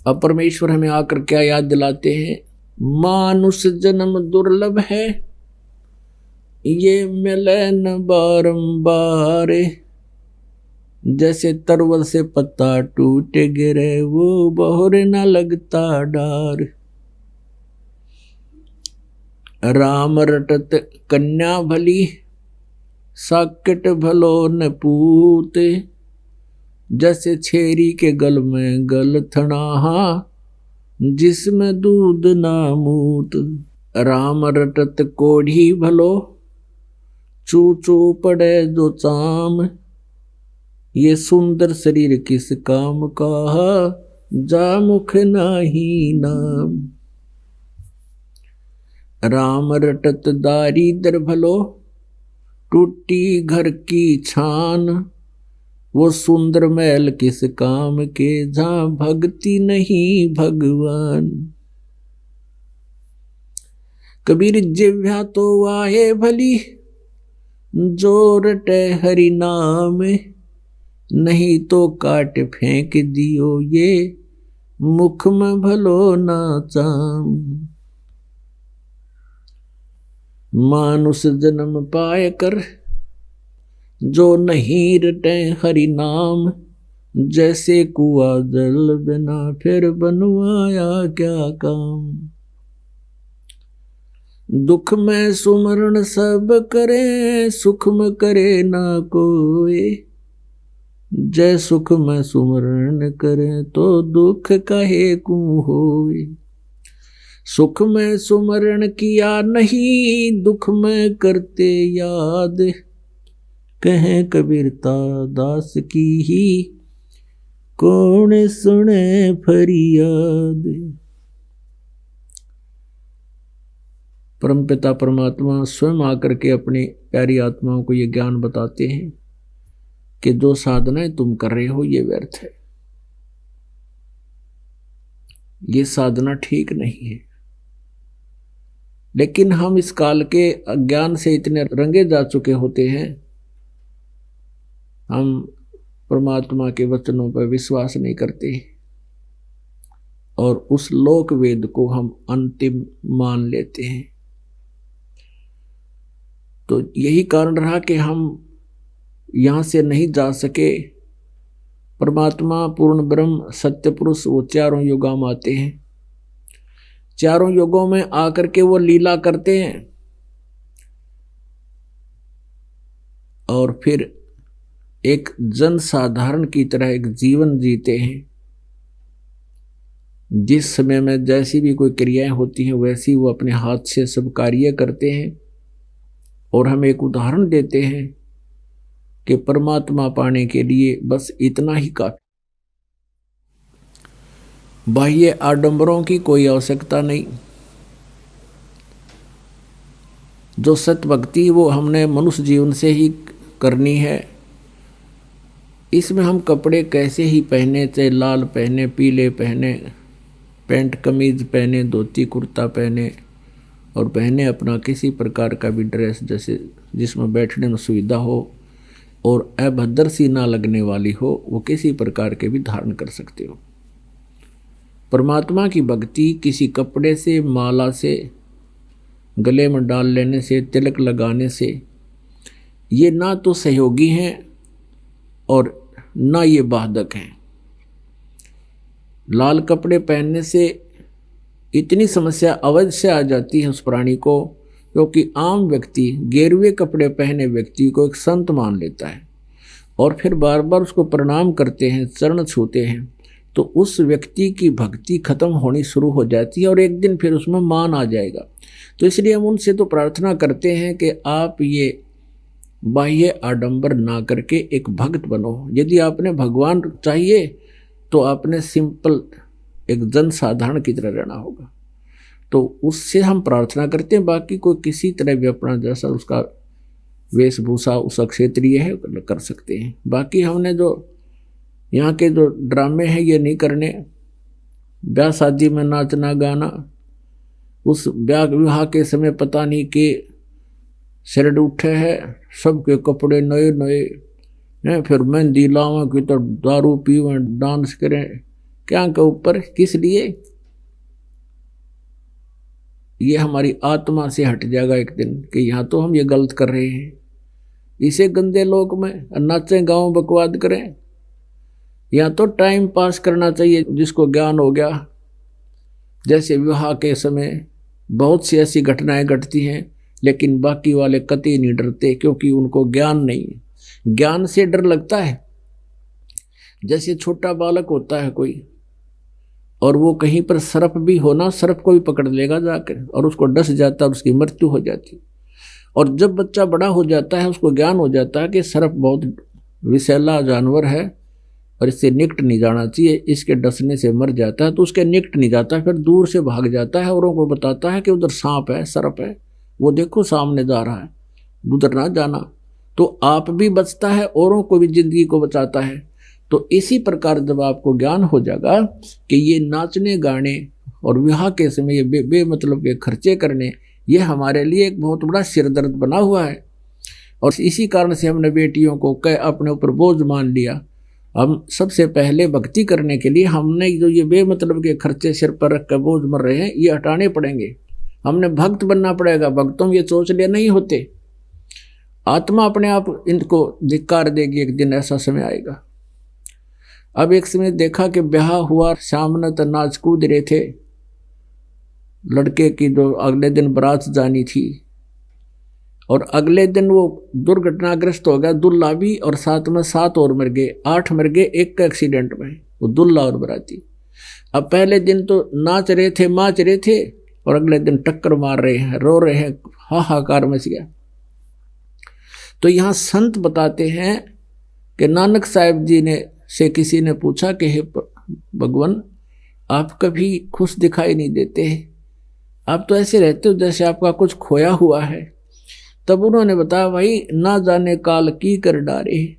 अब परमेश्वर हमें आकर क्या याद दिलाते हैं, मानुष जन्म दुर्लभ है, ये मिले न बारंबार। जैसे तरवल से पत्ता टूट गिरे, वो बहुर न लगता डार। राम रटत कन्या भली, साकेट भलो न पूते। जैसे छेरी के गल में गल थनाहा, जिसमें दूध ना मूत। राम रटत कोढ़ी भलो, चू चू पड़े दो चाम। ये सुंदर शरीर किस काम का, जा मुख नाही नाम। राम रटत दारिद्र भलो, टूटी घर की छान। वो सुंदर महल किस काम के, जहां भक्ति नहीं भगवान। कबीर जिह्वा तो वाहे भली, जो रटे हरि नाम। नहीं तो काट फेंक दियो, ये मुख में भलो ना चाम। मानुष जन्म पाए कर, जो नहीं रटे हरि नाम। जैसे कुआ जल बिना, फिर बनवाया क्या काम। दुख में सुमरण सब करे, सुख में करे ना कोई। जय सुख में सुमरण करे, तो दुख काहे को होए। सुख में सुमरण किया नहीं, दुख में करते याद। कहें कबीरता दास की ही, कौन सुने फरियाद। परमपिता परमात्मा स्वयं आकर के अपनी प्यारी आत्माओं को ये ज्ञान बताते हैं कि जो साधनाएं तुम कर रहे हो ये व्यर्थ है, ये साधना ठीक नहीं है। लेकिन हम इस काल के अज्ञान से इतने रंगे जा चुके होते हैं, हम परमात्मा के वचनों पर विश्वास नहीं करते और उस लोक वेद को हम अंतिम मान लेते हैं। तो यही कारण रहा कि हम यहां से नहीं जा सके। परमात्मा पूर्ण ब्रह्म सत्य पुरुष वो चारों युगों में आते हैं, चारों युगों में आकर के वो लीला करते हैं और फिर एक जन साधारण की तरह एक जीवन जीते हैं। जिस समय में जैसी भी कोई क्रियाएं होती हैं वैसी वो अपने हाथ से सब कार्य करते हैं और हम एक उदाहरण देते हैं कि परमात्मा पाने के लिए बस इतना ही काफी, बाह्य आडंबरों की कोई आवश्यकता नहीं। जो सत्य भक्ति वो हमने मनुष्य जीवन से ही करनी है। इसमें हम कपड़े कैसे ही पहने, चाहे लाल पहने, पीले पहने, पैंट कमीज पहने, धोती कुर्ता पहने और पहने अपना किसी प्रकार का भी ड्रेस जैसे जिसमें बैठने में सुविधा हो और अभद्र सी ना लगने वाली हो, वो किसी प्रकार के भी धारण कर सकते हो। परमात्मा की भक्ति किसी कपड़े से, माला से, गले में डाल लेने से, तिलक लगाने से ये ना तो सहयोगी हैं और ना ये बाधक हैं। लाल कपड़े पहनने से इतनी समस्या अवश्य आ जाती है उस प्राणी को, क्योंकि आम व्यक्ति गेरुए कपड़े पहने व्यक्ति को एक संत मान लेता है और फिर बार बार उसको प्रणाम करते हैं, चरण छूते हैं, तो उस व्यक्ति की भक्ति खत्म होनी शुरू हो जाती है और एक दिन फिर उसमें मान आ जाएगा। तो इसलिए हम उनसे तो प्रार्थना करते हैं कि आप ये बाह्य आडंबर ना करके एक भक्त बनो। यदि आपने भगवान चाहिए तो आपने सिंपल एक जन साधारण की तरह रहना होगा। तो उससे हम प्रार्थना करते हैं। बाकी कोई किसी तरह भी अपना जैसा उसका वेशभूषा उसका क्षेत्रीय है कर सकते हैं। बाकी हमने जो यहाँ के जो ड्रामे हैं ये नहीं करने। ब्याह शादी में नाचना गाना, उस ब्याह विवाह के समय पता नहीं कि सिर उठे है, सबके कपड़े नए नए हैं, फिर मेहंदी लावें कि तो दारू पीवें, डांस करें, क्या के ऊपर, किस लिए? ये हमारी आत्मा से हट जाएगा एक दिन कि यहाँ तो हम ये गलत कर रहे हैं, इसे गंदे लोक में नाचें गाँव बकवाद करें। यहाँ तो टाइम पास करना चाहिए जिसको ज्ञान हो गया। जैसे विवाह के समय बहुत सी ऐसी घटनाएं घटती हैं, लेकिन बाकी वाले कतई नहीं डरते क्योंकि उनको ज्ञान नहीं है। ज्ञान से डर लगता है। जैसे छोटा बालक होता है कोई, और वो कहीं पर सर्प भी हो ना, सर्प को भी पकड़ लेगा जाकर और उसको डस जाता है, उसकी मृत्यु हो जाती। और जब बच्चा बड़ा हो जाता है उसको ज्ञान हो जाता है कि सर्प बहुत विषैला जानवर है और इससे निकट नहीं जाना चाहिए, इसके डसने से मर जाता है, तो उसके निकट नहीं जाता, फिर दूर से भाग जाता है, औरों को बताता है कि उधर सांप है, सर्प है, वो देखो सामने जा रहा है, उधर ना जाना। तो आप भी बचता है, औरों को भी जिंदगी को बचाता है। तो इसी प्रकार जब आपको ज्ञान हो जाएगा कि ये नाचने गाने और विवाह के समय ये बेमतलब के खर्चे करने, ये हमारे लिए एक बहुत बड़ा सिरदर्द बना हुआ है, और इसी कारण से हमने बेटियों को अपने ऊपर बोझ मान लिया। हम सबसे पहले भक्ति करने के लिए हमने जो ये बेमतलब के खर्चे सिर पर रख कर बोझ मर रहे हैं, ये हटाने पड़ेंगे। हमने भक्त बनना पड़ेगा। भक्तों में ये सोच लिए नहीं होते, आत्मा अपने आप इनको धिक्कार देगी, एक दिन ऐसा समय आएगा। अब एक समय देखा कि ब्याह हुआ, सामने तो नाच कूद रहे थे, लड़के की जो अगले दिन बारात जानी थी, और अगले दिन वो दुर्घटनाग्रस्त हो गया, दुल्हा भी और साथ में 7 और मर गए, 8 मर गए एक का एक्सीडेंट में, वो दुल्हा और बराती। अब पहले दिन तो नाच रहे थे, माच रहे थे, और अगले दिन टक्कर मार रहे हैं, रो रहे हैं, हाहाकार मच गया। तो यहाँ संत बताते हैं कि नानक साहिब जी ने से किसी ने पूछा कि हे भगवान, आप कभी खुश दिखाई नहीं देते, आप तो ऐसे रहते हो जैसे आपका कुछ खोया हुआ है। तब उन्होंने बताया, भाई ना जाने काल की कर डारे,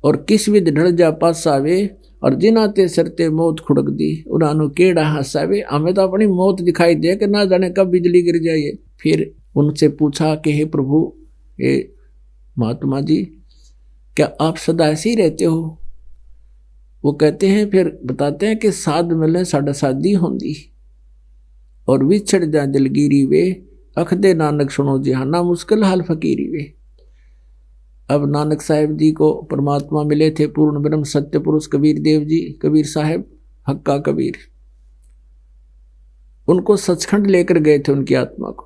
और किस विध ढल जा पासावे, और जिनाते सरते मौत खुड़क दी, उन्होंने केड़ा हंसावे। हमें तो अपनी मौत दिखाई दे कि ना जाने कब बिजली गिर जाए। फिर उनसे पूछा कि हे प्रभु, हे महात्मा जी, क्या आप सदा ऐसे ही रहते हो? वो कहते हैं, फिर बताते हैं कि साध मिले साढ़ा शादी होंगी, और विछड़ जा दिलगिरी वे, अखदे नानक सुनो जिहाना मुश्किल हाल फकीरी वे। अब नानक साहिब जी को परमात्मा मिले थे, पूर्ण ब्रह्म सत्य पुरुष कबीर देव जी, कबीर साहब हक्का कबीर। उनको सचखंड लेकर गए थे, उनकी आत्मा को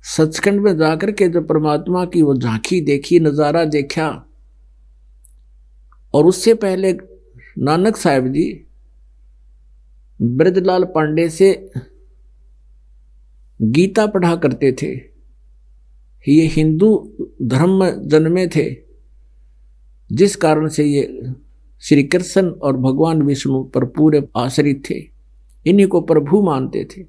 सचखंड में जाकर के जब परमात्मा की वो झांकी देखी, नजारा देखा, और उससे पहले नानक साहिब जी ब्रजलाल पांडे से गीता पढ़ा करते थे। ये हिंदू धर्म में जन्मे थे, जिस कारण से ये श्री कृष्ण और भगवान विष्णु पर पूरे आश्रित थे, इन्हीं को प्रभु मानते थे।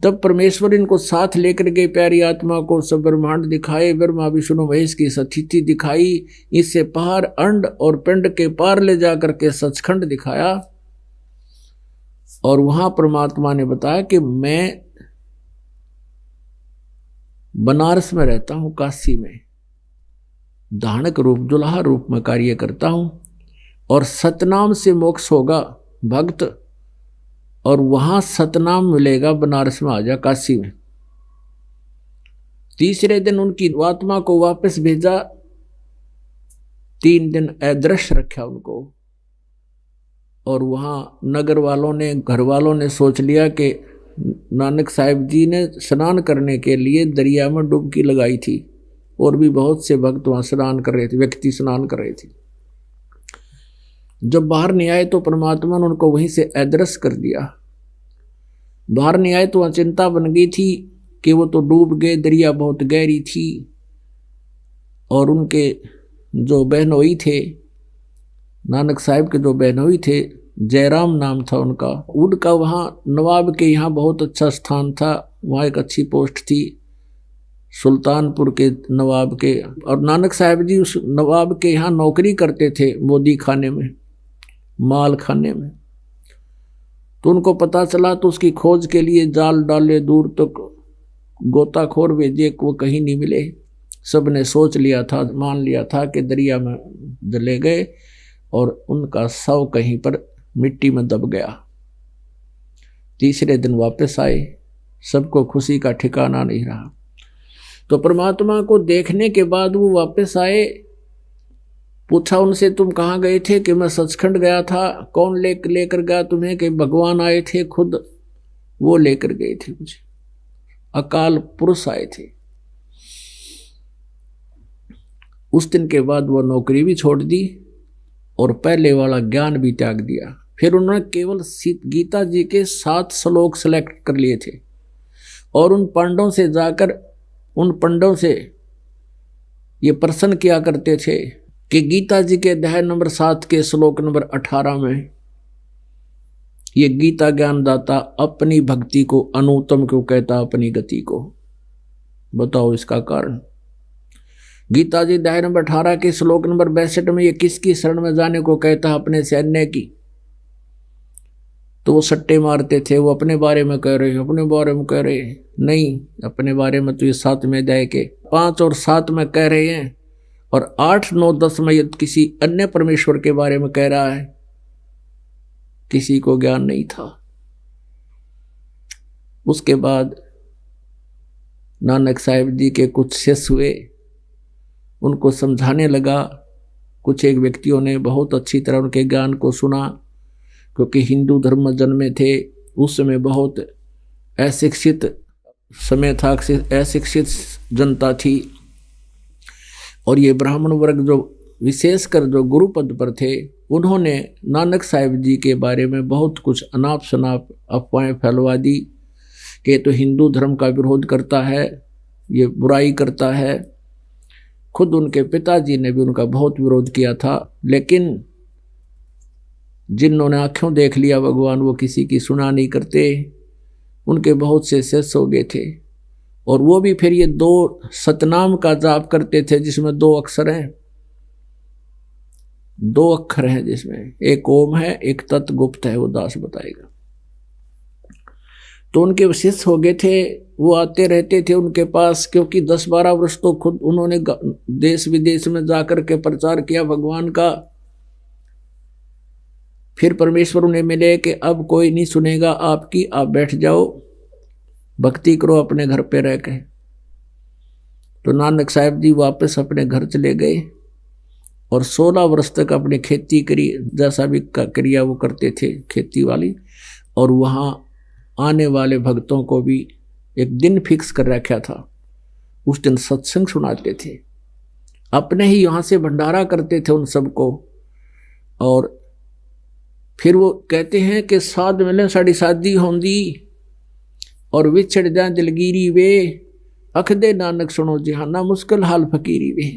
तब परमेश्वर इनको साथ लेकर गए, प्यारी आत्मा को सब ब्रह्मांड दिखाए, ब्रह्मा विष्णु महेश की स्थिति दिखाई, इससे पार अंड और पिंड के पार ले जाकर के सचखंड दिखाया। और वहां परमात्मा ने बताया कि मैं बनारस में रहता हूं, काशी में धानक रूप दुल्हा रूप में कार्य करता हूं, और सतनाम से मोक्ष होगा भक्त, और वहां सतनाम मिलेगा, बनारस में आ जा, काशी में। तीसरे दिन उनकी आत्मा को वापस भेजा, 3 दिन अदृश्य रखा उनको, और वहां नगर वालों ने, घर वालों ने सोच लिया कि नानक साहिब जी ने स्नान करने के लिए दरिया में डुबकी लगाई थी, और भी बहुत से भक्त वहां स्नान कर रहे थे, व्यक्ति स्नान कर रहे थे। जब बाहर नहीं आए तो परमात्मा ने उनको वहीं से अदृश्य कर दिया। बाहर नहीं आए तो वहां चिंता बन गई थी कि वो तो डूब गए, दरिया बहुत गहरी थी। और उनके जो बहनोई थे, नानक साहिब के जो बहनोई थे, जयराम नाम था उनका वहाँ नवाब के यहाँ बहुत अच्छा स्थान था, वहाँ एक अच्छी पोस्ट थी, सुल्तानपुर के नवाब के। और नानक साहिब जी उस नवाब के यहाँ नौकरी करते थे, मोदी खाने में, माल खाने में। तो उनको पता चला तो उसकी खोज के लिए जाल डाले, दूर तक गोताखोर भेजे, वो कहीं नहीं मिले। सब ने सोच लिया था, मान लिया था कि दरिया में चले गए, और उनका शव कहीं पर मिट्टी में दब गया। तीसरे दिन वापस आए, सबको खुशी का ठिकाना नहीं रहा। तो परमात्मा को देखने के बाद वो वापस आए, पूछा उनसे तुम कहाँ गए थे? कि मैं सचखंड गया था। कौन लेकर गया तुम्हें? कि भगवान आए थे खुद, वो लेकर गए थे मुझे, अकाल पुरुष आए थे। उस दिन के बाद वो नौकरी भी छोड़ दी और पहले वाला ज्ञान भी त्याग दिया। फिर उन्होंने केवल गीता जी के 7 श्लोक सेलेक्ट कर लिए थे और उन पांडवों से जाकर उन पंडों से ये प्रश्न किया करते थे कि गीता जी के अध्याय नंबर 7 के श्लोक नंबर 18 में ये गीता ज्ञानदाता अपनी भक्ति को अनुत्तम क्यों कहता, अपनी गति को? बताओ इसका कारण। गीता जी अध्याय नंबर 18 के श्लोक नंबर 62 में ये किसकी शरण में जाने को कहता, अपने सैन्य की? तो वो सट्टे मारते थे, वो अपने बारे में कह रहे, अपने बारे में कह रहे। नहीं, अपने बारे में तो ये 7 में अध्याय के 5 और 7 में कह रहे हैं, और 8, 9, 10 में ये किसी अन्य परमेश्वर के बारे में कह रहा है। किसी को ज्ञान नहीं था। उसके बाद नानक साहिब जी के कुछ शिष्य हुए, उनको समझाने लगा। कुछ एक व्यक्तियों ने बहुत अच्छी तरह उनके ज्ञान को सुना, क्योंकि हिंदू धर्म में जन्मे थे। उस समय बहुत अशिक्षित समय था, अशिक्षित जनता थी, और ये ब्राह्मण वर्ग जो विशेषकर जो गुरु पद पर थे, उन्होंने नानक साहिब जी के बारे में बहुत कुछ अनाप शनाप अफवाहें फैलवा दी कि तो हिंदू धर्म का विरोध करता है, ये बुराई करता है। खुद उनके पिताजी ने भी उनका बहुत विरोध किया था, लेकिन जिन्होंने आँखों देख लिया भगवान, वो किसी की सुना नहीं करते। उनके बहुत से शिष्य हो गए थे, और वो भी फिर ये 2 सतनाम का जाप करते थे, जिसमें 2 अक्षर हैं, 2 अक्षर हैं, जिसमें एक ओम है, एक तत् गुप्त है, वो दास बताएगा। तो उनके शिष्य हो गए थे, वो आते रहते थे उनके पास, क्योंकि 10-12 वर्ष तो खुद उन्होंने देश विदेश में जाकर के प्रचार किया भगवान का। फिर परमेश्वर उन्हें मिले कि अब कोई नहीं सुनेगा आपकी, आप बैठ जाओ, भक्ति करो अपने घर पे रह के। तो नानक साहिब जी वापस अपने घर चले गए और 16 वर्ष तक अपनी खेती करी, जैसा भी क्रिया वो करते थे खेती वाली। और वहाँ आने वाले भक्तों को भी एक दिन फिक्स कर रखा था, उस दिन सत्संग सुनाते थे, अपने ही यहाँ से भंडारा करते थे उन सबको। और फिर वो कहते हैं कि साध मिले साड़ी शादी होंदी और विछड़ जाए दिलगिरी वे, अख दे नानक सुनो जहाना मुश्किल हाल फकीरी वे।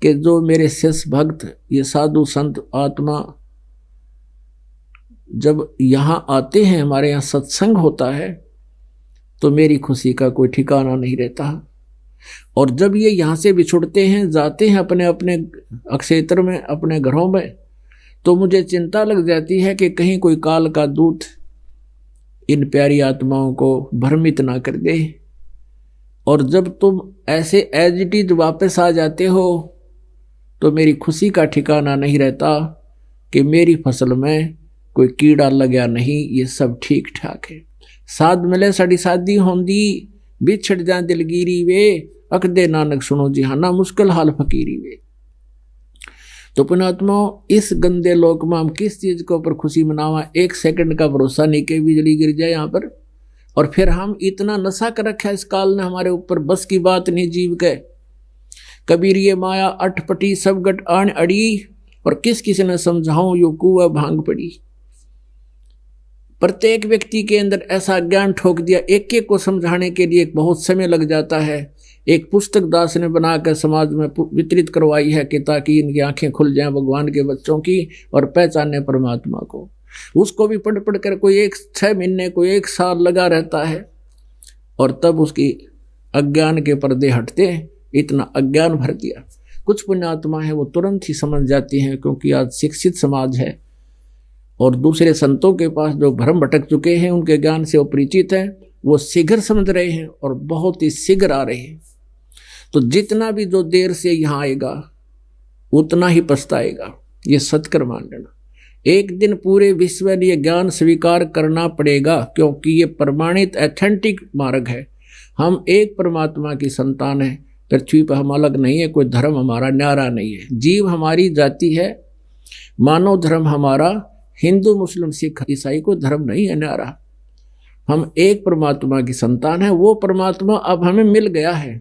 कि जो मेरे शिष्य भक्त, ये साधु संत आत्मा जब यहाँ आते हैं, हमारे यहाँ सत्संग होता है, तो मेरी खुशी का कोई ठिकाना नहीं रहता। और जब ये यहाँ से बिछुड़ते हैं, जाते हैं अपने अपने क्षेत्र में, अपने घरों में, तो मुझे चिंता लग जाती है कि कहीं कोई काल का दूत इन प्यारी आत्माओं को भ्रमित ना कर दे। और जब तुम ऐसे एज इट इज वापस आ जाते हो, तो मेरी खुशी का ठिकाना नहीं रहता कि मेरी फसल में कोई कीड़ा लगा नहीं, ये सब ठीक ठाक है। साध मिले साड़ी शादी होंदी, बिछड़ जा दिलगिरी वे, अख दे नानक सुनो जहाना मुश्किल हाल फकीरी वे। तो पुण्यात्मा, इस गंदे लोक में हम किस चीज के ऊपर खुशी मनावा? 1 सेकंड का भरोसा नहीं कि बिजली गिर जाए यहाँ पर। और फिर हम इतना नशा कर रखा है इस काल ने हमारे ऊपर, बस की बात नहीं जीव के। कबीर ये माया अटपटी सब गट आन अड़ी, और किस किसी ने समझाऊं यो कुआ भांग पड़ी। प्रत्येक व्यक्ति के अंदर ऐसा ज्ञान ठोक दिया, एक एक को समझाने के लिए बहुत समय लग जाता है। एक पुस्तक दास ने बनाकर समाज में वितरित करवाई है कि ताकि इनकी आंखें खुल जाएं भगवान के बच्चों की और पहचाने परमात्मा को। उसको भी पढ़ पढ़ कर कोई 6 महीने, कोई 1 साल लगा रहता है, और तब उसकी अज्ञान के पर्दे हटते हैं। इतना अज्ञान भर दिया। कुछ पुण्यात्मा है वो तुरंत ही समझ जाती हैं, क्योंकि आज शिक्षित समाज है, और दूसरे संतों के पास जो भ्रम भटक चुके हैं, उनके ज्ञान से वो परिचित हैं, वो शीघ्र समझ रहे हैं और बहुत ही शीघ्र आ रहे हैं। तो जितना भी जो देर से यहाँ आएगा, उतना ही पछताएगा, ये सत्कर मान लेना। एक दिन पूरे विश्व ने ज्ञान स्वीकार करना पड़ेगा, क्योंकि ये प्रमाणित एथेंटिक मार्ग है। हम एक परमात्मा की संतान है, पृथ्वी पर हम अलग नहीं है, कोई धर्म हमारा न्यारा नहीं है। जीव हमारी जाति है, मानव धर्म हमारा हिंदू मुस्लिम सिख ईसाई को धर्म नहीं है न्यारा। हम एक परमात्मा की संतान है। वो परमात्मा अब हमें मिल गया है,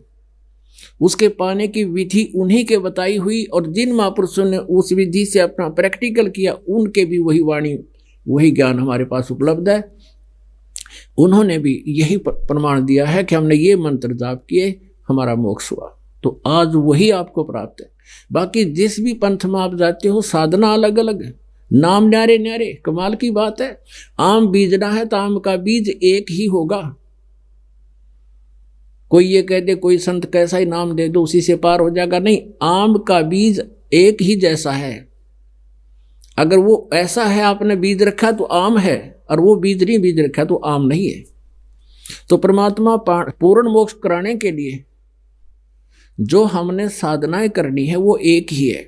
उसके पाने की विधि उन्हीं के बताई हुई, और जिन महापुरुषों ने उस विधि से अपना प्रैक्टिकल किया उनके भी वही वाणी वही ज्ञान हमारे पास उपलब्ध है। उन्होंने भी यही प्रमाण दिया है कि हमने ये मंत्र जाप किए, हमारा मोक्ष हुआ। तो आज वही आपको प्राप्त है। बाकी जिस भी पंथ में आप जाते हो साधना अलग अलग है, नाम न्यारे न्यारे। कमाल की बात है, आम बीजना है तो आम का बीज एक ही होगा। कोई ये कह दे कोई संत कैसा ही नाम दे दो उसी से पार हो जाएगा, नहीं, आम का बीज एक ही जैसा है। अगर वो ऐसा है आपने बीज रखा तो आम है, और वो बीज नहीं बीज रखा तो आम नहीं है। तो परमात्मा पूर्ण मोक्ष कराने के लिए जो हमने साधनाएं करनी है वो एक ही है।